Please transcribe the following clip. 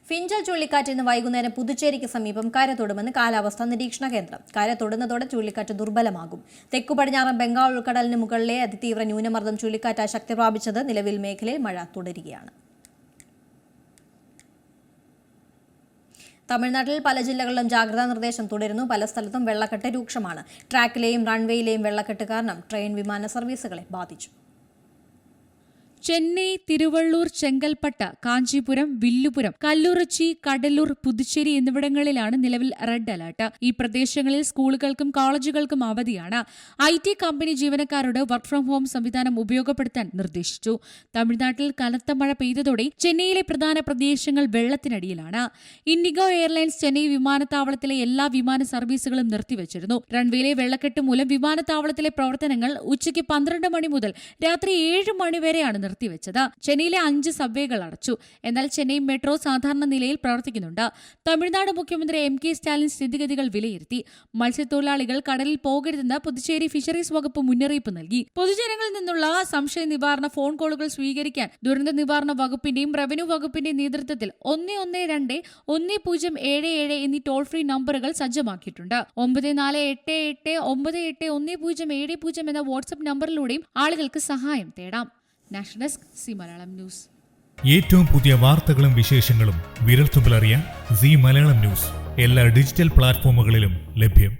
ഫിഞ്ചൽ ചുഴലിക്കാറ്റ് ഇന്ന് വൈകുന്നേരം പുതുച്ചേരിക്ക് സമീപം കര തൊടുമെന്ന് കാലാവസ്ഥാ നിരീക്ഷണ കേന്ദ്രം. കര തൊടുന്നതോടെ ചുഴലിക്കാറ്റ് ദുർബലമാകും. തെക്കു പടിഞ്ഞാറൻ ബംഗാൾ ഉൾക്കടലിന് മുകളിലെ അതിതീവ്ര ന്യൂനമർദ്ദം ചുഴലിക്കാറ്റായി ശക്തി പ്രാപിച്ചത് നിലവിൽ മേഖലയിൽ മഴ തുടരുകയാണ്. തമിഴ്നാട്ടിൽ പല ജില്ലകളിലും ജാഗ്രതാ നിർദ്ദേശം തുടരുന്നു. പല സ്ഥലത്തും വെള്ളക്കെട്ട് രൂക്ഷമാണ്. ട്രാക്കിലെയും റൺവേയിലെയും വെള്ളക്കെട്ട് കാരണം ട്രെയിൻ, വിമാന സർവീസുകളെ ബാധിച്ചു. ചെന്നൈ, തിരുവള്ളൂർ, ചെങ്കൽപ്പട്ട്, കാഞ്ചീപുരം, വില്ലുപുരം, കല്ലുറച്ചി, കടലൂർ, പുതുച്ചേരി എന്നിവിടങ്ങളിലാണ് നിലവിൽ റെഡ് അലർട്ട്. ഈ പ്രദേശങ്ങളിൽ സ്കൂളുകൾക്കും കോളേജുകൾക്കും അവധിയാണ്. IT കമ്പനി ജീവനക്കാരോട് വർക്ക് ഫ്രം ഹോം സംവിധാനം ഉപയോഗപ്പെടുത്താൻ നിർദ്ദേശിച്ചു. തമിഴ്നാട്ടിൽ കനത്ത മഴ പെയ്തതോടെ ചെന്നൈയിലെ പ്രധാന പ്രദേശങ്ങൾ വെള്ളത്തിനടിയിലാണ്. ഇൻഡിഗോ എയർലൈൻസ് ചെന്നൈ വിമാനത്താവളത്തിലെ എല്ലാ വിമാന സർവീസുകളും നിർത്തിവച്ചിരുന്നു. റൺവേയിലെ വെള്ളക്കെട്ട് മൂലം വിമാനത്താവളത്തിലെ പ്രവർത്തനങ്ങൾ ഉച്ചയ്ക്ക് 12 മണി മുതൽ രാത്രി 7 മണി വരെയാണ് നിർത്തിവെച്ചത്. ചെന്നൈയിലെ 5 സബ്വേകൾ അടച്ചു. എന്നാൽ ചെന്നൈ മെട്രോ സാധാരണ നിലയിൽ പ്രവർത്തിക്കുന്നുണ്ട്. തമിഴ്നാട് മുഖ്യമന്ത്രി MK സ്റ്റാലിൻ സ്ഥിതിഗതികൾ വിലയിരുത്തി. മത്സ്യത്തൊഴിലാളികൾ കടലിൽ പോകരുതെന്ന് പുതുച്ചേരി ഫിഷറീസ് വകുപ്പ് മുന്നറിയിപ്പ് നൽകി. പൊതുജനങ്ങളിൽ നിന്നുള്ള സംശയ നിവാരണ ഫോൺ കോളുകൾ സ്വീകരിക്കാൻ ദുരന്ത നിവാരണ വകുപ്പിന്റെയും റവന്യൂ വകുപ്പിന്റെയും നേതൃത്വത്തിൽ 112-1077 എന്നീ ടോൾ ഫ്രീ നമ്പറുകൾ സജ്ജമാക്കിയിട്ടുണ്ട്. 9488981070 എന്ന വാട്സ്ആപ്പ് നമ്പറിലൂടെയും ആളുകൾക്ക് സഹായം തേടാം. National desk, Zee Malayalam news. ഏറ്റവും പുതിയ വാർത്തകളും വിശേഷങ്ങളും വിരൽത്തുമ്പിലറിയാൻ സി മലയാളം ന്യൂസ് എല്ലാ ഡിജിറ്റൽ പ്ലാറ്റ്ഫോമുകളിലും ലഭ്യം.